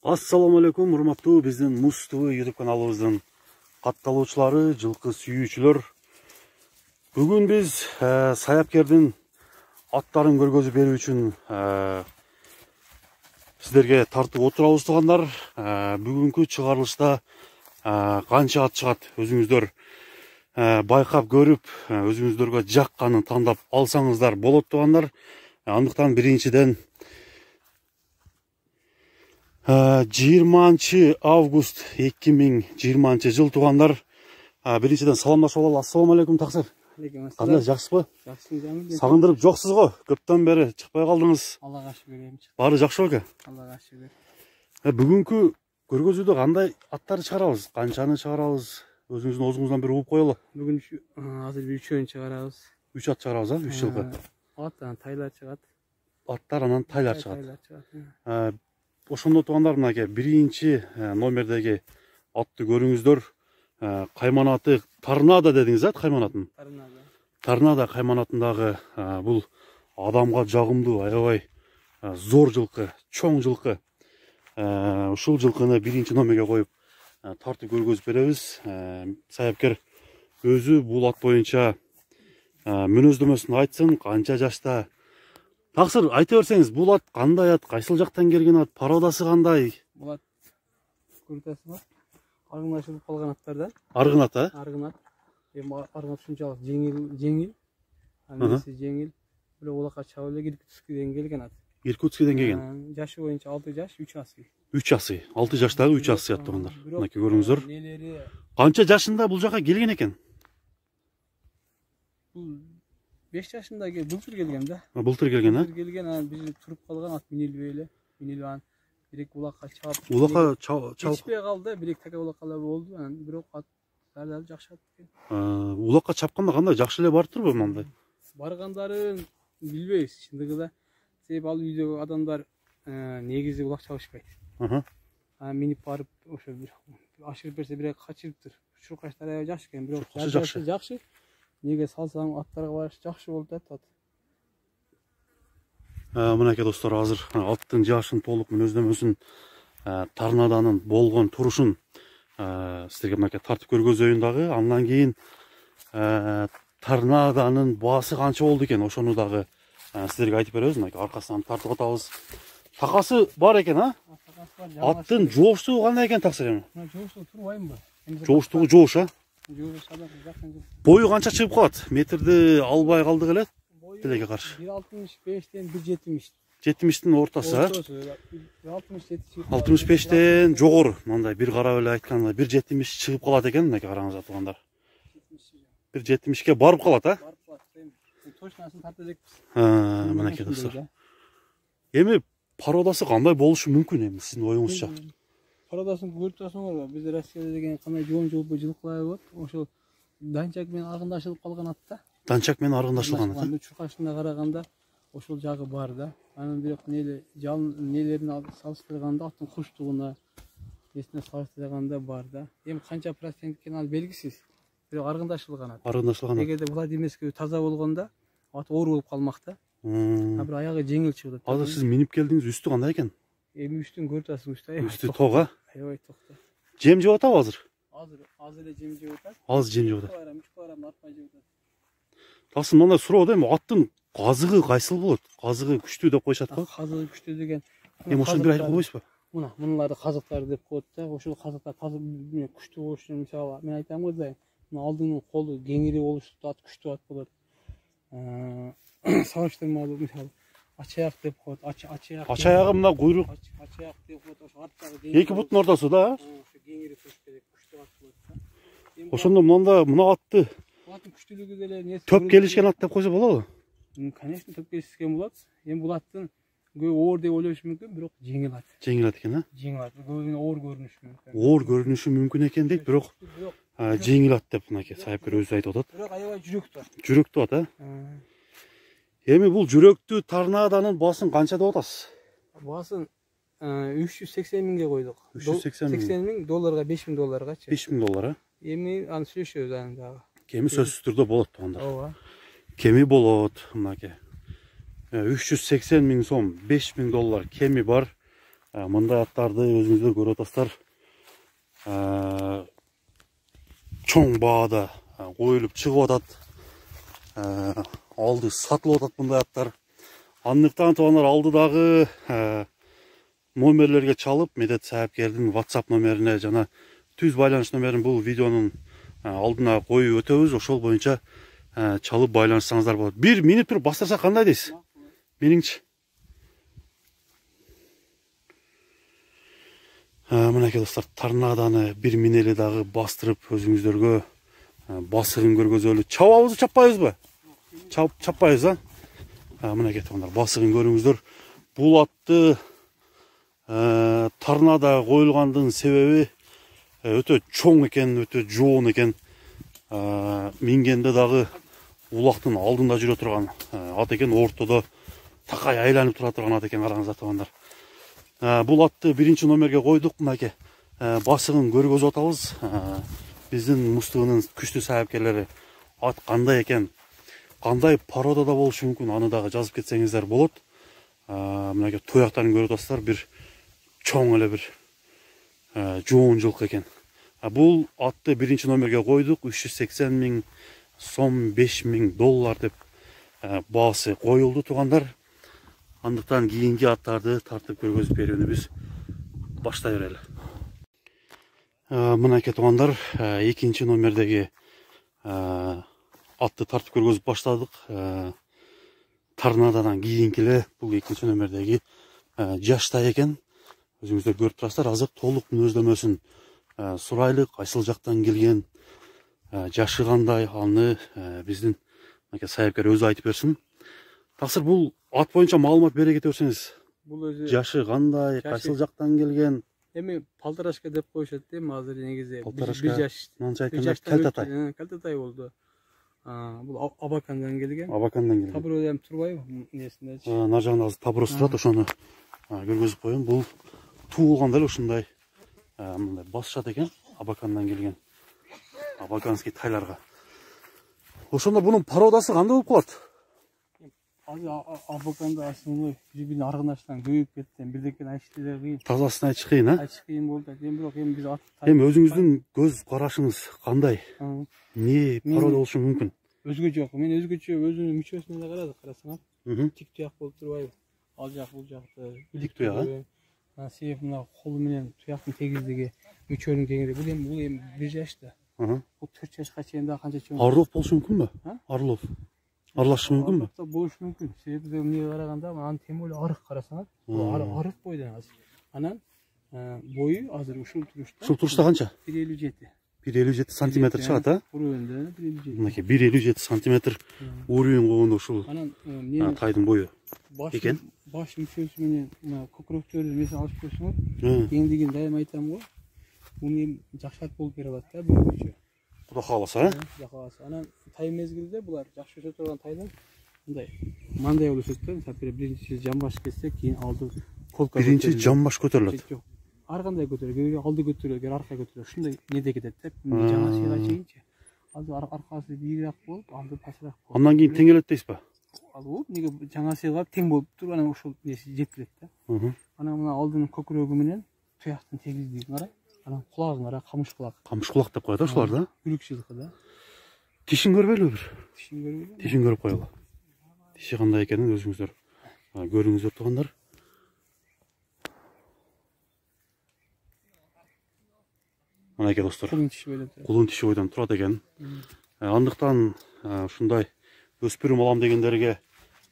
Assalamu alaikum, урматтуу биздин Муз ТВ YouTube каналыбыздын катталуучулары, жылкы сүйүүчүлөр. Бүгүн биз саяпкердин аттарын көргөзүп берүү үчүн сиздерге тартып отурабыз туугандар. Бүгүнкү чыгарылышта канча ат чыгат өзүңүздөр байкап көрүп, өзүңүздөргө жакканын тандап алсаңыздар болот туугандар. Андыктан биринчиден 20 август 2020 жыл туугандар. Биринчиден саламдашып алалы. Ассаламу алейкум таксир. Кандай, жакшысызбы? Жакшы, жаман. Сагындырып жоксуз го. Көптөн бери чыкпай калдыңыз. Аллага шүгүр. Баары жакшы беле? Аллага шүгүр. Бүгүнкү көргөзүүдө кандай аттарды чыгарабыз? Канчаны чыгарабыз? Өзүңүздүн оозуңуздан бир угуп коелу. Бүгүн азыр 3-өн чыгарабыз. 3 ат чыгарабыз, 3 жылкы. Аттан тайлар чыгат. Аттар анан тайлар чыгат. Ошондо туугандар, мынакей биринчи номердеги атты көрүңүздөр. Кайманаты Торнадо дедиңиз, кайманатын? Торнадо кайманатындагы бул адамга жагымдуу, аябай зор жылкы, чоң жылкы. Ушул жылкыны биринчи номерге коюп тартып көргөзүп беребиз. Саяпкер өзү бул ат боюнча мүнөздөмөсүн айтсын, канча жашта. Таксыр, айта берсеңиз, бул ат кандай ат, кайсыл жактан келген ат, породасы кандай? Бул ат көрүтөсү бар. Аргынашылып калган аттардан. Аргын ат, Аргын ат. Аргын ат ушунчалык жеңил. Анысы жеңил. Бирок улакка чаба эле Иркутскиден келген ат. Иркутскиден келген. Жашы боюнча 6 жаш, 3 асый. 3 асый. 6 жаштагы 3 асый ат туугандар. Мынакей көрүңүздөр. Нелери Канча жашында бул жака келген экен? бул 5 жашында былтыр келген да. Былтыр келген, Былтыр келген, биз туруп калган ат минилбей эле. Минилбей бирик улакка чаап. Улакка чаап. Чечпей калды, бирик така улаккалар болду. Бирок ат дал жакшы ат экен. Улакка чапканда кандай, жакшы эле барыптырбы мындай? Баргандарын билбейбиз чындыгында. Себеби ал үйдөгү адамдар негизи улак чабышпайт. Минип барып ошо бир ашырып берсе бирок качырыптыр. Чуркаштар аябай жакшы экен, бирок жакшы. Неге салсаң аттарга барыш жакшы болуп атат. Мынакей достор, азыр аттын жашын толук мүнөздөмөсүн, Торнадонун болгон турушун сиздерге мынакей тартып көргөзөйүн дагы. Андан кийин Торнадонун баасы канча болду экен, ошону дагы сиздерге айтып беребиз. Мынакей аркасынан тартып атабыз. Такасы бар экен, Аттын жооштугу кандай экен таксыр эми? Жооштугу турбайбы? Жооштугу жоош, Бою канча чыгып калат? Метрди албай калдык эле тилекке каршы. 1.65-тен 1.70. 70-тин ортосу, 65. 65-тен жогору. Мындай бир карап эле айтканда 1.70 чыгып калат экен, мынакей караңыз туугандар. 1.70ке барып калат, Барып калат. Точносын тарта элекпиз. Мынакей достор. Эми породасы кандай болушу мүмкүн эми сиздин оюңузча? Пародасын көрүп турасыңарбы? Биз Россияда деген кандай жоон жолпу жылкылар болот. Ошол данчак менен аргындашылып калган ат да. Данчак менен аргындашылган ат. Чуркашына караганда ошол жагы бар да. Анан бирок нелерин салыштырганда аттын куштугуна эсине салыштырганда бар да. Эми канча процент экени ал белгисиз. Бирок аргындашылган ат. Аргындашылган ат. Эгерде Владимирский таза болгондо ат оор болуп калмак да. Бир аягы жеңил чыгып атат. Азыр сиз минип келдиңиз, үстү кандай экен? Эми үстүн көрүп турасың, үстү тога. Аябай токто. Жем жеп атабы азыр? Азыр эле жем жеп атат. Азыр жем жеп атат. 3 килограмм арпа жеп атат. Тасын мындай суроо да, эми аттын казыгы кайсыл болот? Казыгы күчтүү деп коюшат го. Казыгы күчтүү деген. Эми ошону бир айтып койбойсузбу? Мунуларды казыктар деп коет да. Ошол казыктар таза күчтүү болуш үчүн мисалы мен айтам го да. Алдыңын колу кеңири болушту ат күчтүү ат болот. Салыштырмалуу мисалы ачаяк деп коет. Ачаягы мына куйрук. Ачаяк деп коет. Ошо арттагы эки буттун ортосу да. Ошо кеңири туруш керек, күчтүү ат болот да. Ошондо мына атты аттын күчтүүлүгү деле төп келишкен ат деп койсо болобу? Конечно, төп келишкен болот. Эми бул аттын көбү оор деп ойлошу мүмкүн, бирок жеңил ат. Жеңил ат экен, Жеңил ат. Көбүнө оор көрүнүшү мүмкүн. Оор көрүнүшү мүмкүн экен дейт, бирок жеңил ат деп мынакей саяпкер өзү айтып атат. Бирок аябай жүрөктүү ат. Жүрөктүү ат, Эми бул жүрөктүү Торнадонун баасын канча деп атасыз? Баасын 380 миңге койдук. 380 миң долларга, 5 миң долларгачы. 5 миң доллар, Эми аны сүйлөшөбүз аны дагы. Эми сөзсүз түрдө болот туугандар. Ооба. кеми болот, мынакей. 380 миң сом, 5 миң доллар кеми бар. Мындай аттарды өзүңүздөр көрүп атасыздар. Чоң баада коюлуп чыгып атат. Алды сатылып атат мындай аттар. Андыктан туугандар алдыдагы номерлерге чалып, Медет Саапкердин WhatsApp номерине жана түз байланыш номерин бул видеонун алдына коюп өтөбүз. Ошол боюнча чалып байланышсаңыздар болот. 1 минут туруп бастырса кандай дейсиз? Меніңчи. Мынакей достар, торнадоны 1 минели дагы бастырып өзүңүздөргө басыгын көргөзөлү. Чабабызбы, чаппайбызбы? Чаппайбыз, мынакей туугандар, басыгын көрүңүздөр. Бул атты торнадо коюлгандын себеби өтө чоң экен, өтө жоон экен. Мингенде дагы улактын алдында жүрө турган ат экен, ортодо такай айланып тура турган ат экен, караңыздар туугандар. Бул атты 1-чи номерге койдук, мынакей. Басыгын көргөзүп атабыз. Биздин мустугунун күчтүү саапкерлери ат кандай экен, кандай породада болушу мүмкүн, аны дагы жазып кетсеңиздер болот. Мынакей туяктарын көрүп атасыздар, бир чоң эле бир жоон жылкы экен. Бул атты 1-чи номерге койдук. 380 миң сом, 5 миң доллар деп баасы коюлду туугандар. Андыктан кийинки аттарды тартып көргөзүп берүүнү биз баштай берели. Мынакей туугандар, 2-чи номердеги атты тартып көргөзүп баштадык. Торнадодан кийинкиле бул 2-чи номердеги жаштай экен. Өзүңүздөр көрүп турасыздар. Азыр толук мүнөздөмөсүн сурайлык, кайсыл жактан келген, жашы кандай, аны биздин саапкер өзү айтып берсин. Таксыр бул ат боюнча маалымат бере кете берсеңиз. Бул өзү Жашы кандай, кайсыл жактан келген? Эми полторашка деп коюшат эми азыр негизи. Полторашка. 1 жаш. Манча айтканда калтатай. Калтатай болду. Бул Абакандан келген. Абакандан келген. Табыр эми турбайбы несиндечи. Нар жагында азыр табырос турат, ошону көргөзүп коеюн. Бул туулганда эле ушундай мындай басышат экен, Абакандан келген. Абаканский тайларга. Ошондо бунун породасы кандай болуп калат? Азыр Абаканда асылы бир-бирин аргынашынан көбөйүп кетти. Бирдекен айтышты кыйын. Тазасын айтыш кыйын, Айтыш кыйын болду. Эми бирок эми биз ат. Эми өзүңүздүн көз карашыңыз кандай? Не порода болушу мүмкүн? Өзгө жок. Мен өзгөчө өзүнүн мүчөсүнө да карадык, карасаңар. Тик туяк болуп турбайбы? Ал жак, бул жакты. Тик туяк, себеби мына колу менен туяктын тегиздиги, мүчөнүн кеңири. Бул эми 1 жашта. Бул 4 жашка чейин да канча чоң. Орлов болушу мүмкүнбү? Орлов. Аралашы мүмкүнбү? Болушу мүмкүн. Себеби эмнеге караганда, анын тем более арык, карасаңар. Арык бойдон азыр. Анан бою азыр ушул турушта. Ушул турушта канча? 1,57. 1,57 сантиметр чыгат, а? Уруундө 1,57. Мынакей 1,57 сантиметр уровень болгондо ушул тайдын бою экен. Баш мүчөсү менен көкүрөктөрү несин алып көрсөңөр, кеңдигин дайыма айтам го. Муну жакшы болуп бере алат да бирөөчө. Кудай кааласа, Кудай кааласа. Анан тай мезгилде булар жакшы өсө турган тайдан мындай мандай болуп өсөт да. Мисалы биринчи жамбаш кессек, кийин алды колка. Биринчи жамбаш көтөрүлөт. Жок. Ар кандай көтөрүлөт, алды көтөрүлөт, арка көтөрүлөт. Ушундай неде кетет да. Жаңа сыйга чейинчи. Алды аркасы бийирээк болуп, алды пасыраак болуп. Андан кийин теңелет дейсизби? Ал неге жаңа сыйга тең болуп туруп, анан ошол неси жетилет да. Анан мына алдын көкүрөгү менен туяктын тегиздигин карай, анан кулагын карай, камыш кулак. Камыш кулак деп коет ошолар да. Күрүк жылкы да. Тишин көрбөйлүбү бир? Тишин көрбөйлүбү? Тишин көрүп коелу. Тиши кандай экенин өзүңүздөр көрүңүздөр туугандар. Мынакей достор. Кулун тиши бойдон турат экен. Андыктан ушундай өспүрүм алам дегендерге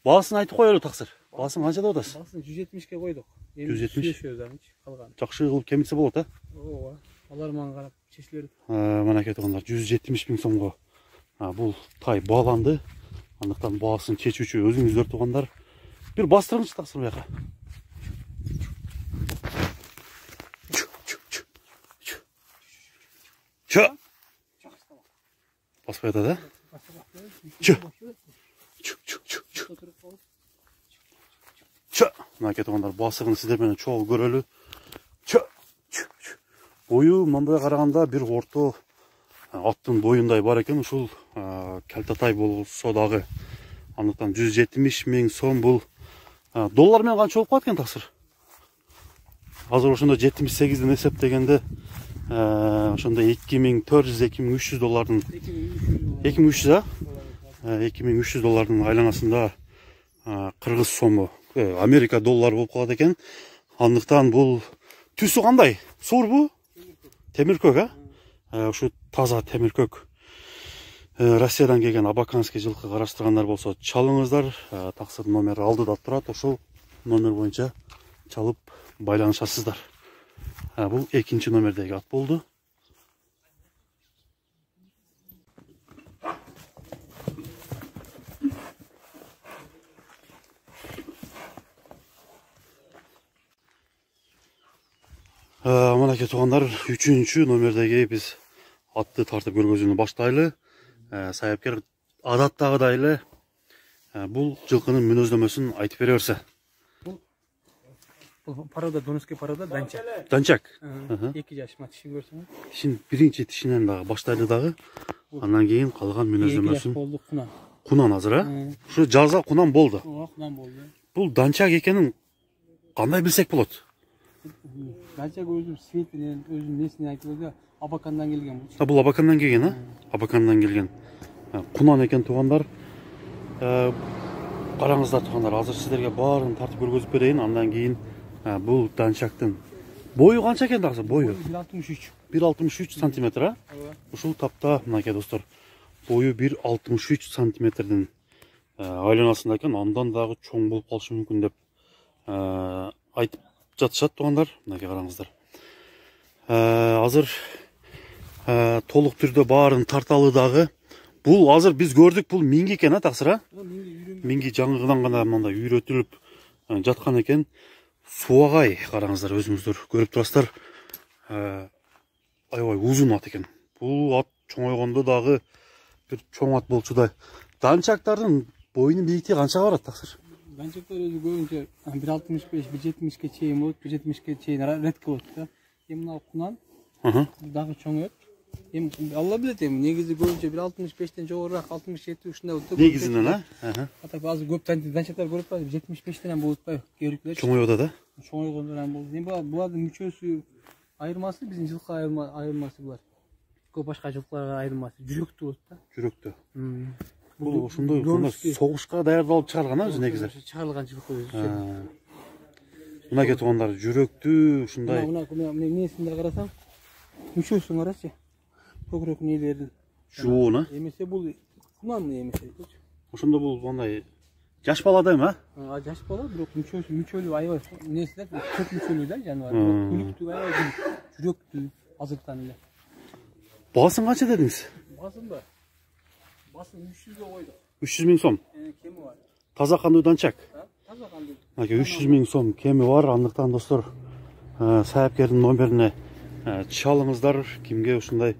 баасын айтып коелу таксыр. Баасын канча деп атасыз? Баасын 170ке койдук. 170. Жакшы кылып кемитсе болот, а? Ооба. Алар мага карап чечилер. Мынакей туугандар, 170 миң сомго бул тай бааланды. Андыктан баасын чечүүчү өзүңүздөр туугандар. Бир бастырыңызчы таксыр буяка. Чо. Баспай атат, да? Чо. Чо. Мынакей туугандар, басыгын сиздер менен чогуу көрөлү. Чо. Бою мындай караганда бир орто аттын боюндай бар экен. Ушул калтатай болсо дагы Андыктан 170 000 сом бул доллар менен канча болуп калат экен таксыр? Азыр ошондо 78ден эсептегенде ошондо 2400-2300 доллардын 2300 2300 доллардын айланасында кыргыз сому Америка доллары болуп калат экен. Андыктан бул түсү кандай? Суурбу? Темиркөк, ушу таза темиркөк. Россиядан келген абаканский жылкы караштыргандар болсо чалыңыздар. Таксыр номер алдыда турат. Ошол номер боюнча чалып байланышасыздар. Бул экинчи номердеги ат болду. Мынакей туугандар, 3-чү номердеги биз атты тартып көргөзүүнү баштайлы. Саяпкер адаттагыдай эле бул жылкынын мүнөздөмөсүн айтып бере берсе. Бул порода, донецкий порода данчак. Данчак. 2 жаш ма тишин көрсөң. Тишин биринчи тишинен дагы баштайлы дагы. Андан кийин калган мүнөздөмөсүн. Болду кунан. Кунан азыр, Ушу жазга кунан болду. Кунан болду. Бул данчак экенин кандай билсек болот? Данчак өзү светинен, өзүнүн несинен айтып эле Абакандан келген бул. Бул Абакандан келген, Абакандан келген. Кунан экен туугандар. Караңыздар туугандар, азыр сиздерге баарын тартып көргөзүп берейин. Андан кийин бул данчактын бою канча экен дагы? Бою 1.63. 1.63 сантиметр, Ушул тапта мынакей достор. Бою 1.63 сантиметрдин айланасында экен. Андан дагы чоң болуп калышы мүмкүн деп айтып жатышат туугандар. Мынакей караңыздар. Азыр толук түрдө баарын тарталы дагы. Бул азыр биз көрдүк, бул минги экен, таксыр, Минги жаңыгыдан гана мындай үйрөтүлүп жаткан экен. Суагай, караңыздар, өзүңүздөр көрүп турасыздар. Аябай узун ат экен. Бул ат чоңойгондо дагы бир чоң ат болчудай. Данчактардын боюнун бийиктиги канчага барат, таксыр? Данчактар өзү көбүнчө 1.65, 1.70ке чейин болот, 1.70ке чейин редко болот да. Мына кунан дагы чоңойот. Алла билет, негизи көбүнчө 1.65тен жогорураак 67 ушундай болот. Негизинен, Атап азыр көп данчактар көрүп атпайбы, 75тен болуп атпайбы, керүклөр. Чоңойода да. Чоңойгондор болду. Булардын мүчөсү айырмасы, биздин жылкы айырмасы булар. Көп башка жылкыларга айырмасы жүрөктүү болот да. Жүрөктүү. Бул ошондой согушка даярдалып чыгарган өзү негизи. Чыгарылган жылкы өзү. Мынакей туугандар, жүрөктүү ушундай. Мына несинде карасаң, мүчөсүн карачы. Көкүрөк нелердин. Жууна. Эмесе бул кунан эмесе. Ошондо бул мындай жаш баладайм, Жаш бала, бирок мүчөлүү аябай несиде көп мүчөлүү да жаныбар. Күлүктүү аябай жүрөктүү азыртан эле. Баасын канча дедиңиз? Басында. Басын 300 койдук. 300 000 сом. Кеми бар. Таза кандуу данчак. Таза кандуу. 300 000 сом кеми бар. Андыктан достор, саяпкердин номерине чалыңыздар. Кимге ушундай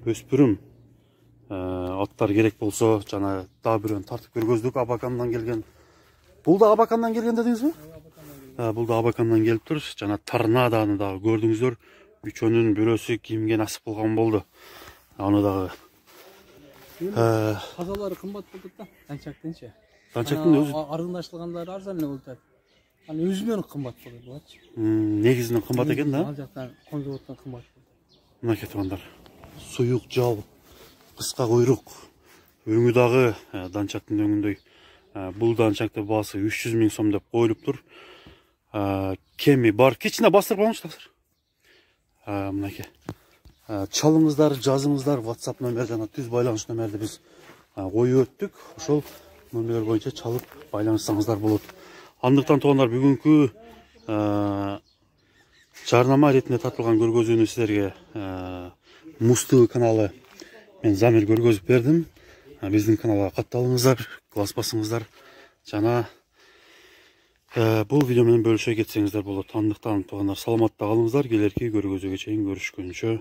өспүрүм аттар керек болсо, жана дагы бирөөнү тартып көргөздүк, Абакандан келген. Бул да Абакандан келген дедиңизби? Бул да Абакандан келиптир. Жана торнадоны дагы көрдүңүздөр. Үчөөнүн бирөөсү кимге насип кылган болду. Аны дагы Тазалары кымбат болот да, данчактынчы. Данчактын өзү арзандашылгандары арзан эле болот. Аны өзүнөн кымбат болот булачы. Негизинен кымбат экен да. Ал жактан конзаводдон кымбат болот. Мынакей туугандар. Суюк жал, кыска куйрук, өңү дагы данчактын өңүндөй. Бул данчактын баасы 300 000 сом деп коюлуптур. Кеми бар. Кичине бастырып коюңуз, таксыр. Мынакей. Чалыңыздар, жазыңыздар, WhatsApp номер жана түз байланыш номерди биз коюп өттүк. Ошол номерлер боюнча чалып байланышсаңыздар болот. Андыктан туугандар, бүгүнкү жарнама иретинде тартылган көргөзүүнү силерге Муз ТВ каналы мен Замир көргөзүп бердим. Биздин каналга катталыңыздар, класс басыңыздар. Жана бул видео менен бөлүшө кетсеңиздер болот. Андыктан туугандар, саламатта калыңыздар. Келерки көргөзүүгө чейин көрүшкөнчө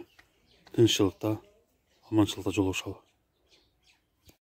тынччылыкта, аманчылыкта жолугушалы.